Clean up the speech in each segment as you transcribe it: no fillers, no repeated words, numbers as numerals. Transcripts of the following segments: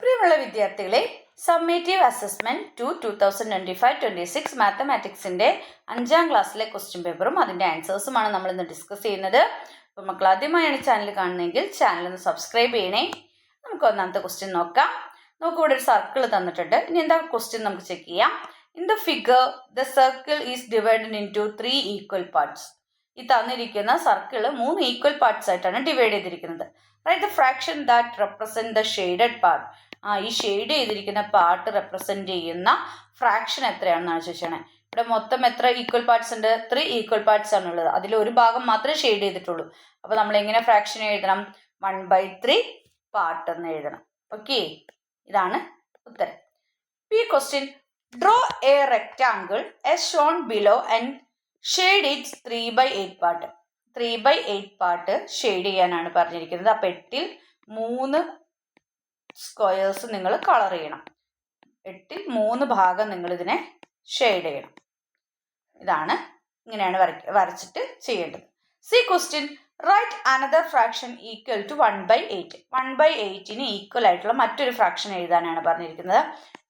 പ്രിയമുള്ള വിദ്യാർത്ഥികളെ, summative assessment 2025-26 മാത്തമാറ്റിക്സിന്റെ 5ാം ക്ലാസ്സിലെ ക്വസ്റ്റ്യൻ പേപ്പറും അതിന്റെ ആൻസേഴ്സുമാണ് നമ്മൾ ഇന്ന് ഡിസ്കസ് ചെയ്യുന്നത്. അപ്പോൾ മക്കൾ ആദ്യമായാണ് ചാനൽ കാണുന്നതെങ്കിൽ ചാനൽ ഒന്ന് സബ്സ്ക്രൈബ് ചെയ്യണേ. നമുക്ക് ഒന്നാമത്തെ ക്വസ്റ്റ്യൻ നോക്കാം. നമുക്ക് ഇവിടെ ഒരു സർക്കിൾ തന്നിട്ടുണ്ട്. ഇനി എന്താ ക്വസ്റ്റ്യൻ നമുക്ക് ചെക്ക് ചെയ്യാം. In the figure the circle is divided into 3 equal parts. ഈ തന്നിരിക്കുന്ന സർക്കിൾ 3 ഈക്വൽ പാർട്സ് ആയിട്ടാണ് ഡിവൈഡ് ചെയ്തിരിക്കുന്നത്. Write the fraction that represent the shaded part. ഈ ഷെയ്ഡ് ചെയ്തിരിക്കുന്ന പാർട്ട് റെപ്രസെന്റ് ചെയ്യുന്ന ഫ്രാക്ഷൻ എത്രയാണെന്നാണ് ചോദിച്ചത്. ഇവിടെ മൊത്തം എത്ര ഈക്വൽ പാർട്സ് ഉണ്ട്? 3 ഈക്വൽ പാർട്സ് ആണുള്ളത്. അതിൽ ഒരു ഭാഗം മാത്രമേ ഷെയ്ഡ് ചെയ്തിട്ടുള്ളൂ. അപ്പോൾ നമ്മൾ എങ്ങനെ ഫ്രാക്ഷൻ എഴുതണം? 1/3 പാർട്ട് എന്ന് എഴുതണം. ഓക്കെ, ഇതാണ് ഉത്തരം. ഈ question, draw A rectangle as shown below and shade its 3/8 part. 3/8 part shade ചെയ്യാനാണ് പറഞ്ഞിരിക്കുന്നത്. അപ്പം 8ൽ 3 സ്ക്വയേഴ്സ് നിങ്ങൾ കളർ ചെയ്യണം. 8ൽ 3 ഭാഗം നിങ്ങൾ ഇതിനെ ഷെയ്ഡ് ചെയ്യണം. ഇതാണ്, ഇങ്ങനെയാണ് വരച്ചിട്ട് ചെയ്യേണ്ടത്. C question, write another fraction equal to 1/8. 1/8ന് ഈക്വൽ ആയിട്ടുള്ള മറ്റൊരു ഫ്രാക്ഷൻ എഴുതാനാണ് പറഞ്ഞിരിക്കുന്നത്.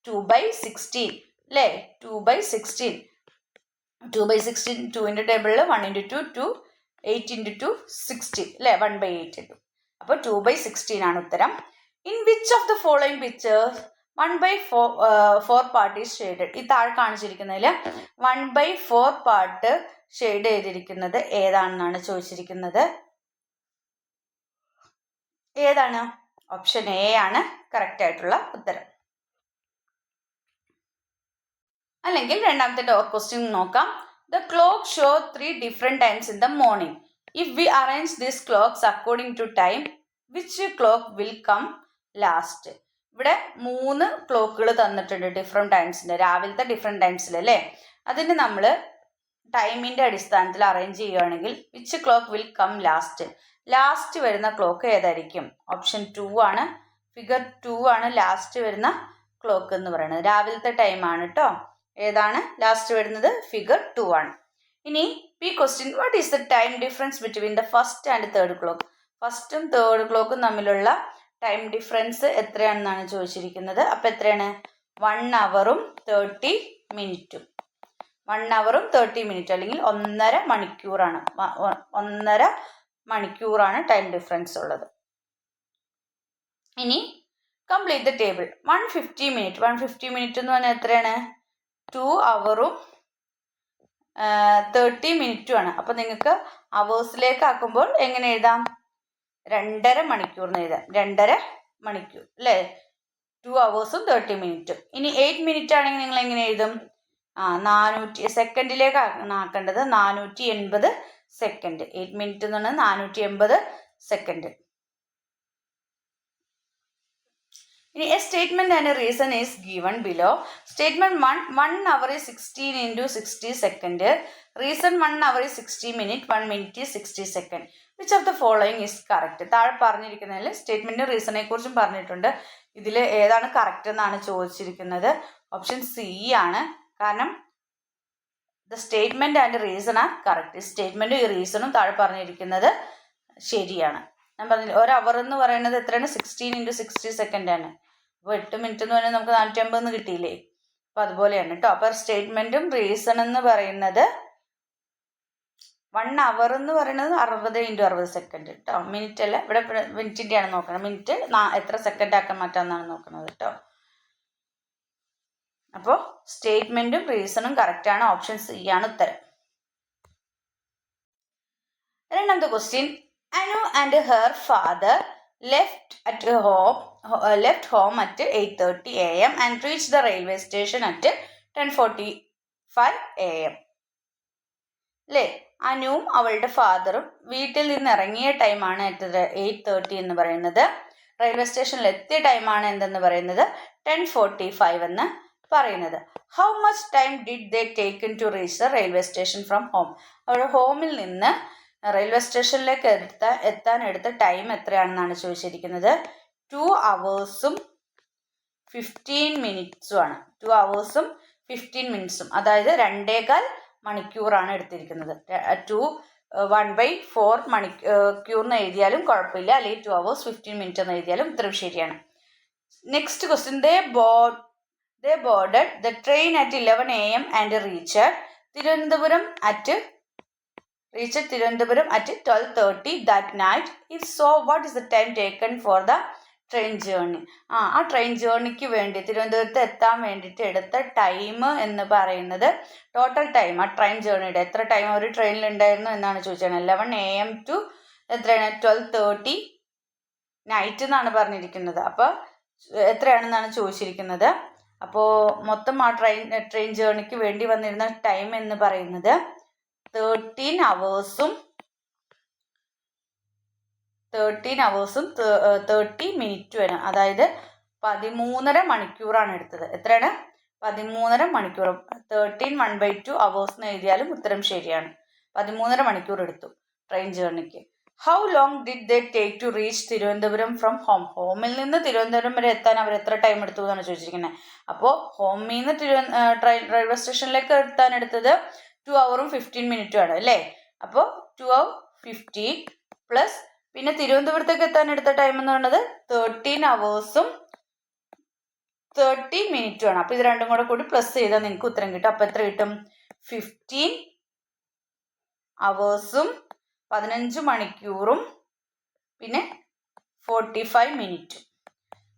2/16 അല്ലേ? 2/16. 2/16 2ൻ്റെ ടേബിളിൽ 1 × 2 2, 8 × 2 60 അല്ലേ? 1/8 കിട്ടും. അപ്പോൾ 2/16 ആണ് ഉത്തരം. In which of the following pictures 1/4 part is shaded. ഈ താഴെ കാണിച്ചിരിക്കുന്നതിൽ 1/4 പാർട്ട് ഷെയ്ഡ് ചെയ്തിരിക്കുന്നത് ഏതാണെന്നാണ് ചോദിച്ചിരിക്കുന്നത്. ഏതാണ്? ഓപ്ഷൻ എ ആണ് കറക്റ്റ് ആയിട്ടുള്ള ഉത്തരം. അല്ലെങ്കിൽ രണ്ടാമത്തെ ക്വസ്റ്റ്യൻ നോക്കാം. The clock show 3 different times in the morning. If we arrange these clocks according to time, which clock will come last? ഇവിടെ 3 ക്ലോക്കുകൾ തന്നിട്ടുണ്ട് ഡിഫറെന്റ് ടൈംസിന്റെ, രാവിലത്തെ ഡിഫറെന്റ് ടൈംസിൽ അല്ലേ? അതിന് നമ്മൾ ടൈമിന്റെ അടിസ്ഥാനത്തിൽ അറേഞ്ച് ചെയ്യുകയാണെങ്കിൽ which clock will come last? Last വരുന്ന ക്ലോക്ക് ഏതായിരിക്കും? ഓപ്ഷൻ 2 ആണ്. ഫിഗർ 2 ആണ് ലാസ്റ്റ് വരുന്ന ക്ലോക്ക് എന്ന് പറയുന്നത്. രാവിലത്തെ ടൈമാണ് കേട്ടോ. ഏതാണ് ലാസ്റ്റ് വരുന്നത്? ഫിഗർ 2 ആണ്. ഇനി ഈ question, what is the time difference between the first and third clock? ഫസ്റ്റും തേർഡ് ക്ലോക്കും തമ്മിലുള്ള ടൈം ഡിഫറൻസ് എത്രയാണെന്നാണ് ചോദിച്ചിരിക്കുന്നത്. അപ്പം എത്രയാണ്? 1 ഹവറും 30 മിനിറ്റും. 1 ഹവറും 30 മിനിറ്റും, അല്ലെങ്കിൽ 1.5 മണിക്കൂറാണ്. 1.5 മണിക്കൂറാണ് ടൈം ഡിഫറൻസ് ഉള്ളത്. ഇനി complete the table. 150 minute. 150 minute എന്ന് പറഞ്ഞാൽ എത്രയാണ്? 2 ഹവറും 30 മിനിറ്റും ആണ്. അപ്പം നിങ്ങൾക്ക് അവേഴ്സിലേക്ക് ആക്കുമ്പോൾ എങ്ങനെ എഴുതാം? 2.5 മണിക്കൂർ എന്ന് എഴുതാം. 2.5 മണിക്കൂർ അല്ലേ? 2 ഹവേഴ്സും 30 മിനിറ്റും. ഇനി 8 മിനിറ്റ് ആണെങ്കിൽ നിങ്ങൾ എങ്ങനെ എഴുതും? 400 സെക്കൻഡിലേക്ക് ആക്കേണ്ടത് 480 സെക്കൻഡ്. 8 മിനിറ്റ് എന്ന് പറഞ്ഞാൽ 480 സെക്കൻഡ്. ഇനി A statement and A reason is given below. Statement 1 hour is 16 × 60 second. Reason 1 hour is 60 minute, 1 minute is 60 second. Which of the following is correct? താഴെ പറഞ്ഞിരിക്കുന്നതിൽ സ്റ്റേറ്റ്മെന്റും റീസണെ കുറിച്ചും പറഞ്ഞിട്ടുണ്ട്. ഇതിൽ ഏതാണ് കറക്റ്റ് എന്നാണ് ചോദിച്ചിരിക്കുന്നത്. ഓപ്ഷൻ സി ആണ്. കാരണം the statement and reason are correct. സ്റ്റേറ്റ്മെന്റും ഈ റീസണും താഴെ പറഞ്ഞിരിക്കുന്നത് ശരിയാണ്. ഞാൻ പറഞ്ഞില്ല, 1 hour എന്ന് പറയുന്നത് എത്രയാണ്? 16 × 60 സെക്കൻഡ് ആണ്. അപ്പോൾ 8 മിനിറ്റ് എന്ന് പറഞ്ഞാൽ നമുക്ക് 450 കിട്ടിയില്ലേ? അപ്പോൾ അതുപോലെയാണ് കേട്ടോ. അപ്പോൾ സ്റ്റേറ്റ്മെന്റും റീസൺ എന്ന് പറയുന്നത് 1 hour എന്ന് പറയുന്നത് 60 × 60 സെക്കൻഡ് കേട്ടോ. മിനിറ്റ് അല്ല, ഇവിടെ മിനിറ്റിൻ്റെ ആണ് നോക്കുന്നത്. മിനിറ്റ് എത്ര സെക്കൻഡ് ആക്കാൻ മാറ്റാമെന്നാണ് നോക്കുന്നത് കേട്ടോ. അപ്പോൾ സ്റ്റേറ്റ്മെന്റും റീസണും കറക്റ്റ് ആണ്. ഓപ്ഷൻ സി ആണ് ഉത്തരം. രണ്ടാമത്തെ question, Anu and her father left home at 8:30 AM and reach the railway station at 10:45 AM. അല്ലേ? അനുവും അവളുടെ ഫാദറും വീട്ടിൽ നിന്ന് ഇറങ്ങിയ ടൈമാണ് 8:30 എന്ന് പറയുന്നത്. റെയിൽവേ സ്റ്റേഷനിൽ എത്തിയ ടൈമാണ് എന്തെന്ന് പറയുന്നത്? 10:45 എന്ന് പറയുന്നത്. How much time did they taken to reach the railway station from home? അവരുടെ ഹോമിൽ നിന്ന് റെയിൽവേ സ്റ്റേഷനിലേക്ക് എത്താൻ എടുത്ത ടൈം എത്രയാണെന്നാണ് ചോദിച്ചിരിക്കുന്നത്. 2 hours 15 minutes ആണ്. 2 hours 15 minutes, അതായത് 2.25 മണിക്കൂറാണ് എടുത്തിരിക്കുന്നത്. 1/4 മണിക്കൂർ എന്ന് എഴുതിയാലും കുഴപ്പമില്ല, അല്ലെങ്കിൽ 2 hours 15 minutes എന്ന് എഴുതിയാലും ഉത്തരം ശരിയാണ്. Next question they boarded the train at 11 a.m. and reached Tirunelveli at 12:30 that night. If so, what is the time taken for the train journey? ആ ട്രെയിൻ ജേർണിക്ക് വേണ്ടി തിരുവനന്തപുരത്ത് എത്താൻ വേണ്ടിയിട്ട് എടുത്ത ടൈം എന്ന് പറയുന്നത് ടോട്ടൽ ടൈം ആ ട്രെയിൻ ജേർണിയുടെ എത്ര ടൈം ഒരു ട്രെയിനിൽ ഉണ്ടായിരുന്നു എന്നാണ് ചോദിച്ചത്. 11 a.m. to എത്രയാണ് 12:30 നൈറ്റ് എന്നാണ് പറഞ്ഞിരിക്കുന്നത്. അപ്പോൾ എത്രയാണെന്നാണ് ചോദിച്ചിരിക്കുന്നത്. അപ്പോൾ മൊത്തം ആ ട്രെയിൻ ജേർണിക്ക് വേണ്ടി വന്നിരുന്ന ടൈം എന്ന് പറയുന്നത് 13 hours 30 minutes ആണ്. അതായത് 13.5 മണിക്കൂറാണ് എടുത്തത്. എത്രയാണ്? 13.5 മണിക്കൂർ. 13 1/2 hours എന്ന് എഴുതിയാലും ഉത്തരം ശരിയാണ്. 13.5 മണിക്കൂർ എടുത്തു ട്രെയിൻ ജേർണിക്ക്. How long did they take to reach Thiruvananthapuram from home? ഹോമിൽ നിന്ന് തിരുവനന്തപുരം വരെ എത്താൻ അവർ എത്ര ടൈം എടുത്തു എന്നാണ് ചോദിച്ചിരിക്കുന്നത്. അപ്പോൾ ഹോമിൽ നിന്ന് റെയിൽവേ സ്റ്റേഷനിലേക്ക് എത്താൻ എടുത്തത് 2 hours 15 minutes ആണ് അല്ലേ. അപ്പോൾ 2 hours 15 പ്ലസ് പിന്നെ തിരുവനന്തപുരത്തേക്ക് എത്താൻ എടുത്ത ടൈം എന്ന് പറയുന്നത് 13 hours 30 minutes ആണ്. അപ്പോൾ ഇത് രണ്ടും കൂടി പ്ലസ് ചെയ്താൽ നിങ്ങൾക്ക് ഉത്തരം കിട്ടും. അപ്പോൾ എത്ര കിട്ടും? 15 hours 15 മണിക്കൂറും പിന്നെ 45 minutes.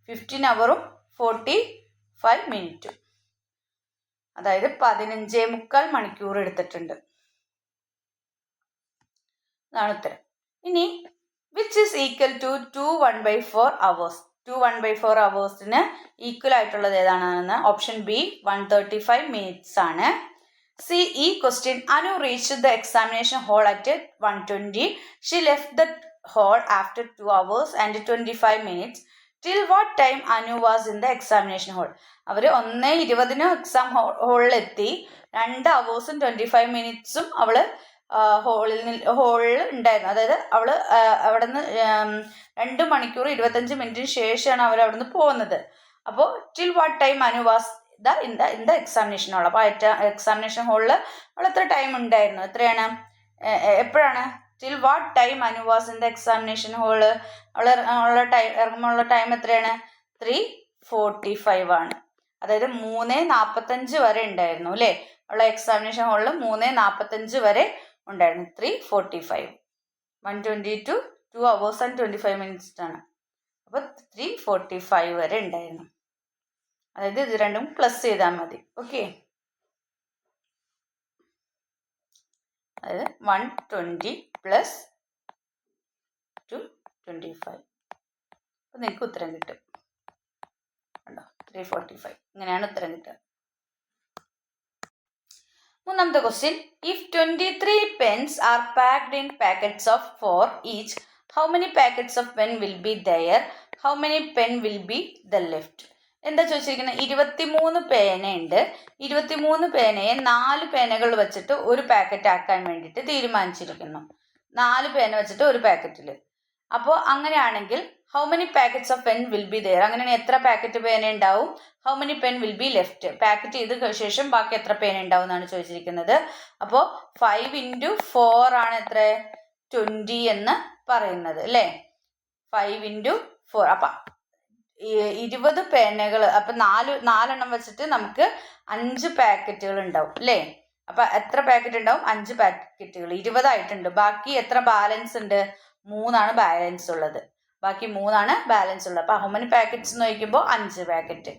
15 hours 45 minutes. അതായത് 15.25 മണിക്കൂർ എടുത്തിട്ടുണ്ട്. അതാണ് ഉത്തരം. ഇനി which is equal to 2 1/4 hours? 2 1/4 ഹവേഴ്സിന് ഈക്വൽ ആയിട്ടുള്ളത് ഏതാണെന്ന് ഓപ്ഷൻ ബി 135 minutes ആണ്. സി ഈ question Anu reach the examination hall at 1:20. She left the hall after 2 hours and 25 minutes. Till what time Anu was in the examination hall? അവർ 1:20 exam ഹോളിലെത്തി. 2 hours 25 minutes അവള് ഹോളിൽ ഉണ്ടായിരുന്നു. അതായത് അവള് അവിടെ നിന്ന് 2 മണിക്കൂർ 25 മിനിറ്റിന് ശേഷമാണ് അവർ അവിടെ നിന്ന് പോകുന്നത്. അപ്പോൾ till what time Anu was in the examination hall. അപ്പോൾ എക്സാമിനേഷൻ ഹോളിൽ അവൾ എത്ര ടൈം ഉണ്ടായിരുന്നു? എത്രയാണ്? എപ്പോഴാണ്? Till what time Anu was in the examination hall? ഇറങ്ങുമ്പോഴുള്ള ടൈം എത്രയാണ്? 3:45 ആണ്. അതായത് 3:45 വരെ ഉണ്ടായിരുന്നു അല്ലേ. അവളെ എക്സാമിനേഷൻ ഹോളിൽ 3:45 വരെ ഉണ്ടായിരുന്നു. 3:45 1:20 to 2 hours and 25 minutes ആണ്. അപ്പോൾ 3:45 വരെ ഉണ്ടായിരുന്നു. അതായത് ഇത് രണ്ടും പ്ലസ് ചെയ്താൽ മതി. ഓക്കെ. അതായത് 120 പ്ലസ് 225. അപ്പോൾ നിങ്ങൾക്ക് ഉത്തരം കിട്ടും. കണ്ടോ? 3:45. ഇങ്ങനെയാണ് ഉത്തരം കിട്ടുക. മൂന്നാമത്തെ question. If 23 pens are packed in packets of 4 each, how many packets of pen will be there? How many pen will be the left? എന്താ ചോദിച്ചിരിക്കുന്നത്? 23 പേനയുണ്ട്. 23 പേനയെ 4 പേനകൾ വെച്ചിട്ട് ഒരു പാക്കറ്റ് ആക്കാൻ വേണ്ടിയിട്ട് തീരുമാനിച്ചിരിക്കുന്നു. 4 പേന വെച്ചിട്ട് ഒരു പാക്കറ്റിൽ. അപ്പോൾ അങ്ങനെയാണെങ്കിൽ how many packets of pen will be there? അങ്ങനെയാണെങ്കിൽ എത്ര പാക്കറ്റ് പേന ഉണ്ടാവും? How many pen will be left? Packet ചെയ്ത ശേഷം ബാക്കി എത്ര പേന ഉണ്ടാവും എന്നാണ് ചോദിച്ചിരിക്കുന്നത്. അപ്പോൾ 5 into 4 ആണ് എത്ര? 20 എന്ന് പറയുന്നത് അല്ലേ. 5 into 4. അപ്പം 20 പേനകൾ. അപ്പം 4 വെച്ചിട്ട് നമുക്ക് 5 പാക്കറ്റുകൾ ഉണ്ടാവും അല്ലേ. അപ്പം എത്ര പാക്കറ്റ് ഉണ്ടാവും? 5 പാക്കറ്റുകൾ. 20 ആയിട്ടുണ്ട്. ബാക്കി എത്ര ബാലൻസ് ഉണ്ട്? 3 ബാലൻസ് ഉള്ളത്. ബാക്കി 3 ബാലൻസ് ഉള്ളത്. അപ്പോൾ ഹൗ മെനി പാക്കറ്റ്സ് എന്ന് ചോദിക്കുമ്പോൾ 5 പാക്കറ്റ്.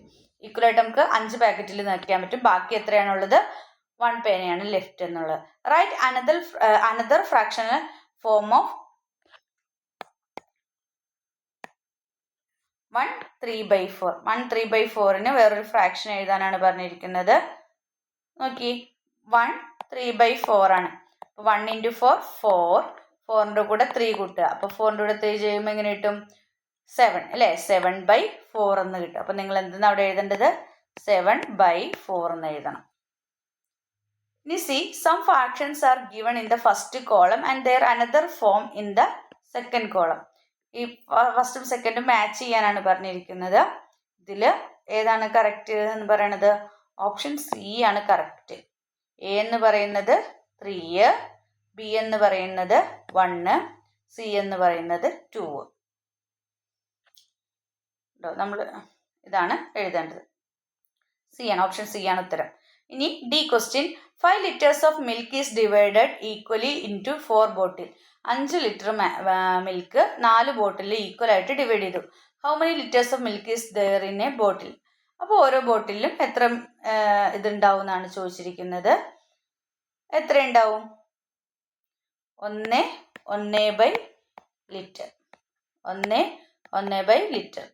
ഈക്വലായിട്ട് നമുക്ക് 5 പാക്കറ്റിൽ നിൽക്കാൻ പറ്റും. ബാക്കി എത്രയാണുള്ളത്? 1 പേനയാണ് ലെഫ്റ്റ് എന്നുള്ളത്. Write another fractional form of 1 3/4. 1 3/4ന് വേറൊരു ഫ്രാക്ഷൻ എഴുതാനാണ് പറഞ്ഞിരിക്കുന്നത്. നോക്കി, 1 3/4 ആണ്. അപ്പോൾ 1 into 4 4. 4ൻ്റെ കൂടെ 3 കൂട്ടുക. അപ്പോൾ 4ൻ്റെ കൂടെ 3 ചെയ്യുമ്പോൾ എങ്ങനെ കിട്ടും? 7 അല്ലേ. 7/4 എന്ന് കിട്ടും. അപ്പോൾ നിങ്ങൾ എന്തെന്ന് അവിടെ എഴുതേണ്ടത്? 7/4 എന്ന് എഴുതണം. ഇനി see some fractions are given in the first column and there another form in the second column. ഈ ഫസ്റ്റും സെക്കൻഡും മാച്ച് ചെയ്യാനാണ് പറഞ്ഞിരിക്കുന്നത്. ഇതിൽ ഏതാണ് കറക്റ്റ് എന്ന് പറയണത്? ഓപ്ഷൻ സി ആണ് കറക്റ്റ്. എ എന്ന് പറയുന്നത് 3, ബി എന്ന് പറയുന്നത് 1, സി എന്ന് പറയുന്നത് 2. നമ്മൾ ഇതാണ് എഴുതേണ്ടത്. സി ആണ്, ഓപ്ഷൻ സി ആണ് ഉത്തരം. ഇനി D question 5 liters of milk is divided equally into 4 bottle. 5 litre milk 4 bottle equal ആയിട്ട് ഡിവൈഡ് ചെയ്തു. How many litres of milk is there in a bottle? അപ്പോൾ ഓരോ ബോട്ടിലും എത്ര ഇതുണ്ടാവും എന്നാണ് ചോദിച്ചിരിക്കുന്നത്. എത്ര ഉണ്ടാവും? 1 ലിറ്റർ. 1 ലിറ്റർ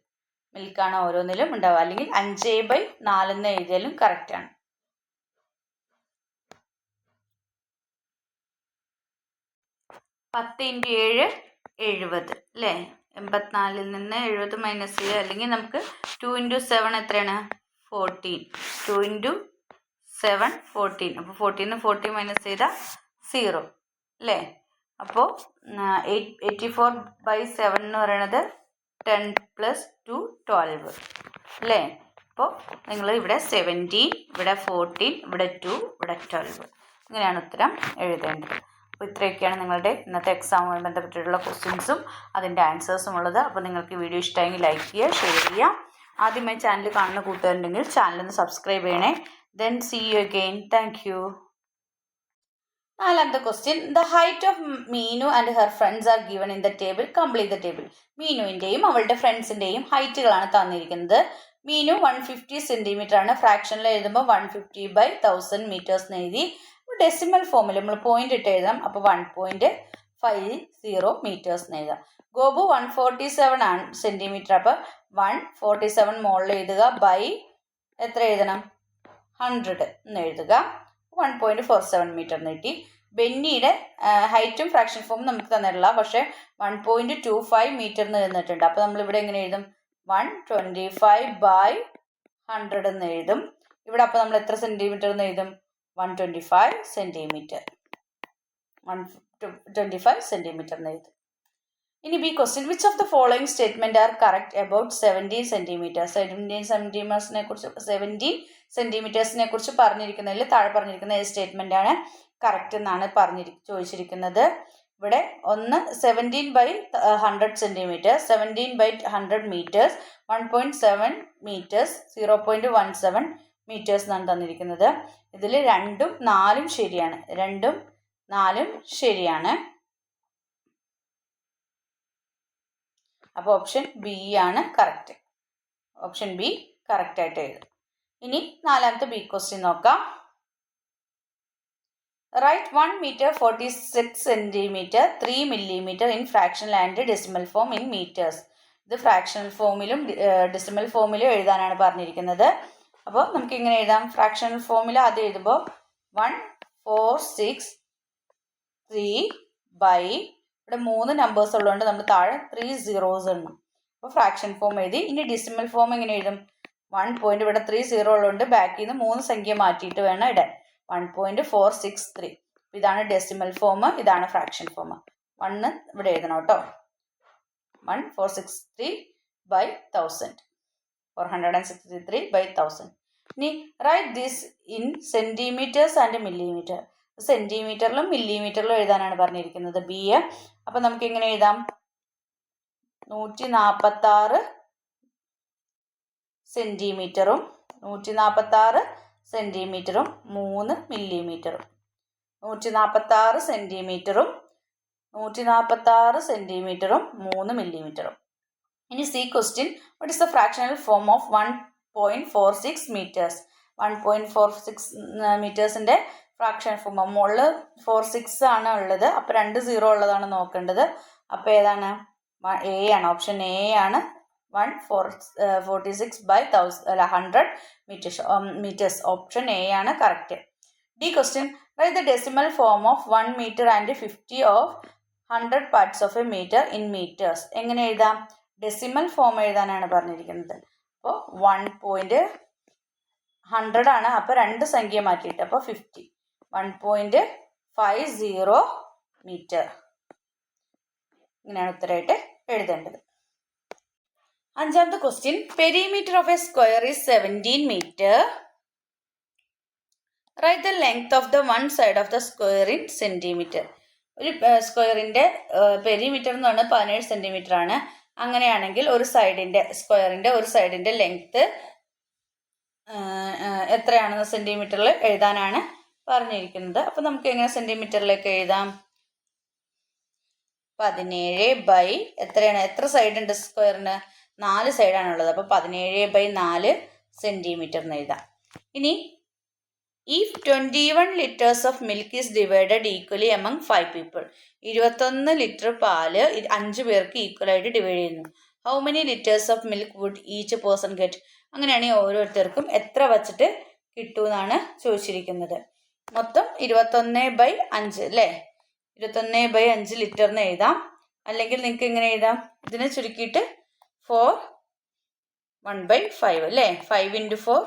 മിൽക്കാണ് ഓരോന്നിലും ഉണ്ടാവുക. അല്ലെങ്കിൽ 5/4 എന്ന് എഴുതിയാലും കറക്റ്റാണ്. 10 × 7 70 അല്ലേ? 84 നിന്ന് 70 മൈനസ് ചെയ്യുക. അല്ലെങ്കിൽ നമുക്ക് 2 × 7 എത്രയാണ്? 14. 2 × 7 14. അപ്പോൾ 14 40 മൈനസ് ചെയ്താൽ 0 അല്ലേ? അപ്പോൾ 84/7 എന്ന് പറയുന്നത് 10 + 2 12 അല്ലേ? അപ്പോൾ നിങ്ങൾ ഇവിടെ 17, ഇവിടെ 14, ഇവിടെ 2, ഇവിടെ 12 ഇങ്ങനെയാണ് ഉത്തരം എഴുതേണ്ടത്. അപ്പോൾ ഇത്രയൊക്കെയാണ് നിങ്ങളുടെ ഇന്നത്തെ എക്സാമുമായി ബന്ധപ്പെട്ടിട്ടുള്ള ക്വസ്റ്റ്യൻസും അതിൻ്റെ ആൻസേഴ്സും ഉള്ളത്. അപ്പോൾ നിങ്ങൾക്ക് വീഡിയോ ഇഷ്ടമായെങ്കിൽ ലൈക്ക് ചെയ്യുക, ഷെയർ ചെയ്യുക. ആദ്യമായി ചാനൽ കാണുന്ന കൂട്ടുകാരുണ്ടെങ്കിൽ ചാനലൊന്ന് സബ്സ്ക്രൈബ് ചെയ്യണേ. Then see you again. Thank you. 4ാമത്തെ question. The height of Meenu and her friends are given in the table. Complete the table. മീനുവിൻ്റെയും അവളുടെ ഫ്രണ്ട്സിൻ്റെയും ഹൈറ്റുകളാണ് തന്നിരിക്കുന്നത്. മീനു 150 സെൻറ്റിമീറ്റർ ആണ്. ഫ്രാക്ഷനിൽ എഴുതുമ്പോൾ 150/1000 മീറ്റേഴ്സ് എന്ന് എഴുതി. ഡെസിമൽ ഫോമിൽ നമ്മൾ പോയിന്റ് ഇട്ട് എഴുതാം. അപ്പോൾ 1.50 മീറ്റേഴ്സ് എന്ന് എഴുതാം. ഗോപു 147 ആണ് സെൻറ്റിമീറ്റർ. അപ്പോൾ 147 മുകളിൽ എഴുതുക. ബൈ എത്ര എഴുതണം? 100 എന്ന് എഴുതുക. 1.47 മീറ്റർ എന്ന് കിട്ടി. ബെന്നിയുടെ ഹൈറ്റും ഫ്രാക്ഷൻ ഫോമും നമുക്ക് തന്നിട്ടില്ല, പക്ഷേ 1.25 മീറ്റർ എന്ന് തന്നിട്ടുണ്ട്. അപ്പോൾ നമ്മളിവിടെ എങ്ങനെ എഴുതും? 125/100 എന്ന് എഴുതും. ഇവിടെ അപ്പോൾ നമ്മൾ എത്ര സെൻറ്റിമീറ്റർ എന്ന് എഴുതും? 125 സെൻറ്റിമീറ്റർ. 125 സെൻറ്റിമീറ്റർ എന്ന് എഴുതും. ഇനി B question. Which of the following statement are correct about 17 centimetre? 17 സെൻറ്റിമീറ്റേഴ്സിനെ കുറിച്ച് പറഞ്ഞിരിക്കുന്നതിൽ താഴെ പറഞ്ഞിരിക്കുന്ന ഈ സ്റ്റേറ്റ്മെന്റ് ആണ് കറക്റ്റ് എന്നാണ് ചോദിച്ചിരിക്കുന്നത്. ഇവിടെ 17/100 സെൻറ്റിമീറ്റർ, 17/100 മീറ്റേഴ്സ്, 1.7 മീറ്റേഴ്സ്, 0.17 മീറ്റേഴ്സ് എന്നാണ് തന്നിരിക്കുന്നത്. ഇതിൽ 2ഉം 4ഉം ശരിയാണ്. 2ഉം 4ഉം ശരിയാണ്. അപ്പോൾ ഓപ്ഷൻ ബി ആണ് കറക്റ്റ്. ഓപ്ഷൻ ബി കറക്റ്റ് ആയിട്ട് എഴുതും. ഇനി 4ാമത്തെ ബി ക്വസ്റ്റ്യൻ നോക്കാം. Write 1 metre 46 centimetre 3 millimeter in fractional and decimal form in metres. ഇത് ഫ്രാക്ഷണൽ ഫോമിലും ഡെസിമൽ ഫോമിലും എഴുതാനാണ് പറഞ്ഞിരിക്കുന്നത്. അപ്പോൾ നമുക്ക് ഇങ്ങനെ എഴുതാം. ഫ്രാക്ഷണൽ ഫോമിൽ ആദ്യം എഴുതുമ്പോൾ 1,4,6,3 ഇവിടെ 3 നമ്പേഴ്സ് ഉള്ളതുകൊണ്ട് നമ്മൾ താഴെ 3 zeros എണ്ണം. അപ്പോൾ ഫ്രാക്ഷൻ ഫോം എഴുതി. ഇനി ഡെസിമൽ ഫോം എങ്ങനെ എഴുതും? 1 പോയിന്റ് ഇവിടെ 3 0 ഉള്ളതുകൊണ്ട് ബാക്കിൽ നിന്ന് 3 സംഖ്യ മാറ്റിയിട്ട് വേണം ഇടാൻ. 1.463. ഇതാണ് ഡെസിമൽ ഫോം, ഇതാണ് ഫ്രാക്ഷൻ ഫോം. 1 ഇവിടെ എഴുതണം കേട്ടോ. 1,463/1000. 463/1000. ഇനി write this in centimetres and millimetre. സെൻറ്റിമീറ്ററിലും മില്ലിമീറ്ററിലും എഴുതാനാണ് പറഞ്ഞിരിക്കുന്നത് ബി. അപ്പം നമുക്ക് എങ്ങനെ എഴുതാം? 146 സെൻറ്റിമീറ്ററും 146 സെൻറ്റിമീറ്ററും 3 മില്ലിമീറ്ററും. 146 സെൻറ്റിമീറ്ററും 146 സെൻറ്റിമീറ്ററും 3 മില്ലിമീറ്ററും. ഇനി C question. What is the fractional form of 1.46 metres? 1.46 മീറ്റേഴ്സിൻ്റെ ഫ്രാക്ഷൻ ഫോം. മുകളിൽ 46 ആണ് ഉള്ളത്. അപ്പോൾ 2 0 ഉള്ളതാണ് നോക്കേണ്ടത്. അപ്പോൾ ഏതാണ്? എ ആണ്. ഓപ്ഷൻ എ ആണ്. 146/100 മീറ്റേഴ്സ്. ഓപ്ഷൻ എ ആണ് correct. D question. Write the decimal form of 1 metre and 50 of 100 parts of a metre in metres. എങ്ങനെ എഴുതാം? ഡെസിമൽ ഫോം എഴുതാനാണ് പറഞ്ഞിരിക്കുന്നത്. അപ്പോൾ 1.100 ആണ്. അപ്പോൾ 2 സംഖ്യ മാറ്റിയിട്ട് അപ്പോൾ 50. 1.50 മീറ്റർ. ഇങ്ങനെയാണ് ഉത്തരമായിട്ട് എഴുതേണ്ടത്. 5ാമത്തെ question. Perimeter of a square is 17 metre. Write the length of the one side of the square in centimetre. ഒരു സ്ക്വയറിൻ്റെ പെരിമീറ്റർ എന്ന് പറഞ്ഞാൽ 17 സെൻറ്റിമീറ്റർ ആണ്. അങ്ങനെയാണെങ്കിൽ ഒരു സൈഡിൻ്റെ സ്ക്വയറിൻ്റെ ഒരു സൈഡിൻ്റെ ലെങ്ത്ത് എത്രയാണെന്ന് സെൻറ്റിമീറ്ററിൽ എഴുതാനാണ് പറഞ്ഞിരിക്കുന്നത്. അപ്പോൾ നമുക്ക് എങ്ങനെ സെൻറ്റിമീറ്ററിലേക്ക് എഴുതാം? 17 എത്രയാണ്? എത്ര സൈഡ് ഉണ്ട് സ്ക്വയറിന്? 4 സൈഡാണുള്ളത്. അപ്പോൾ 17/4 സെൻറ്റിമീറ്റർ എന്ന് എഴുതാം. ഇനി if 21 liters of milk is divided equally among 5 people, 21 litre പാല് 5 പേർക്ക് ഈക്വലായിട്ട് ഡിവൈഡ് ചെയ്യുന്നു. How many litres of milk would each person get? അങ്ങനെയാണെങ്കിൽ ഓരോരുത്തർക്കും എത്ര വച്ചിട്ട് കിട്ടുമെന്നാണ് ചോദിച്ചിരിക്കുന്നത്. മൊത്തം 21/5 അല്ലേ? 21/5 ലിറ്ററിന് എഴുതാം. അല്ലെങ്കിൽ നിങ്ങൾക്ക് ഇങ്ങനെ എഴുതാം, ഇതിനെ ചുരുക്കിയിട്ട് 1/5 അല്ലേ? 5 × 4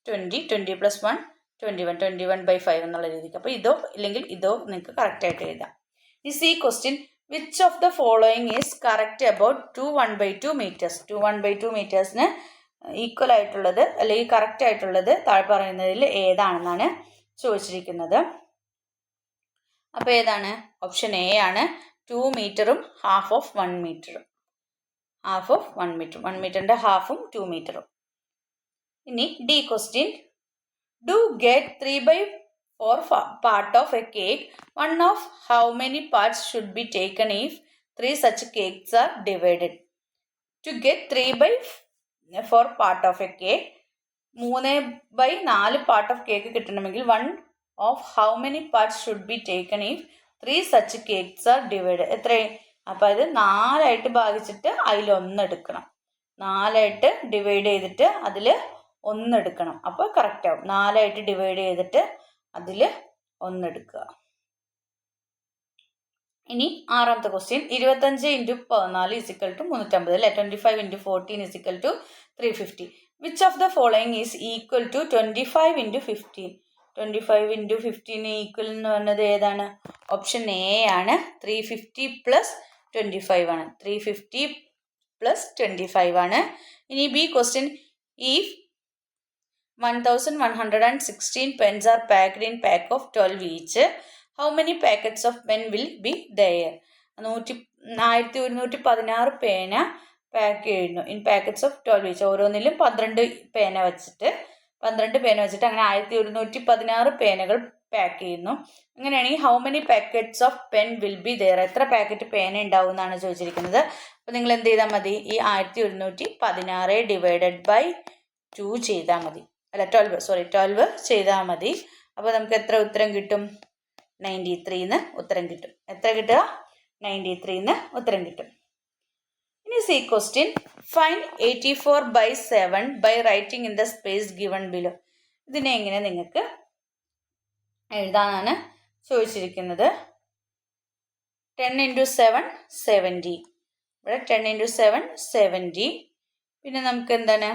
20, 20 + 1 21, 21/5 എന്നുള്ള രീതിക്ക്. അപ്പോൾ ഇതോ ഇല്ലെങ്കിൽ ഇതോ നിങ്ങൾക്ക് കറക്റ്റായിട്ട് എഴുതാം. ഈ C question, which of the following is correct about 2 1/2 meters? 2 1/2 മീറ്റേഴ്സിന് ഈക്വൽ ആയിട്ടുള്ളത് അല്ലെങ്കിൽ കറക്റ്റ് ആയിട്ടുള്ളത് താഴെ പറയുന്നതിൽ ഏതാണെന്നാണ് ചോദിച്ചിരിക്കുന്നത്. അപ്പോൾ ഏതാണ്? ഓപ്ഷൻ എ ആണ്. 2 മീറ്ററും ഹാഫ് ഓഫ് 1 മീറ്ററും. ഹാഫ് ഓഫ് 1 മീറ്റർ, 1 മീറ്ററിൻ്റെ ഹാഫും 2 മീറ്ററും. ഇനി D question, do get 3/4 part of a cake. One of how many parts should be taken if 3 such cakes are divided? To get 3/4 part of a cake, 3/4 part of cake കിട്ടണമെങ്കിൽ 1 of how many parts should be taken if 3 such cakes are divided? എത്രയും? അപ്പോൾ അത് 4 ഭാഗിച്ചിട്ട് അതിൽ 1 എടുക്കണം. 4 divide ചെയ്തിട്ട് അതിൽ 1 എടുക്കണം. അപ്പോൾ കറക്റ്റ് ആവും. 4 ഡിവൈഡ് ചെയ്തിട്ട് അതിൽ 1 എടുക്കുക. ഇനി ആറാമത്തെ ക്വസ്റ്റ്യൻ, 25 × 14 = 350 അല്ലേ? 25 × 14 = 350. Which of the following is equal to 25 × 15? 25 × 15 equal എന്ന് പറഞ്ഞത് ഏതാണ്? ഓപ്ഷൻ എ ആണ്. 350 + 25 ആണ്. 350 + 25 ആണ്. ഇനി B question, if 1116 pens are packed in pack of 12 each, how many packets of pen will be there? 1116 പേന പാക്ക് ചെയ്യുന്നു. In packets of 12 each. ഓരോന്നിലും 12 പേന വെച്ചിട്ട് അങ്ങനെ 1116 പേനകൾ പാക്ക് ചെയ്യുന്നു. അങ്ങനെയാണെങ്കിൽ how many packets of pen will be there? എത്ര packet പേന ഉണ്ടാവും എന്നാണ് ചോദിച്ചിരിക്കുന്നത്. അപ്പോൾ നിങ്ങൾ എന്ത് ചെയ്താൽ മതി? ഈ 1116 / 2 ചെയ്താൽ മതി. അല്ല 12 ചെയ്താൽ മതി. അപ്പോൾ നമുക്ക് എത്ര ഉത്തരം കിട്ടും? 93 എന്ന് ഉത്തരം കിട്ടും. എത്ര കിട്ടുക? 93 എന്ന് ഉത്തരം കിട്ടും. ഇനി C question, find 84/7 by writing in the space given below. ഇതിനെ എങ്ങനെ നിങ്ങൾക്ക് എഴുതാനാണ് ചോദിച്ചിരിക്കുന്നത്. 10 × 7 70. ഇവിടെ 10 × 7 70. പിന്നെ നമുക്ക് എന്താണ്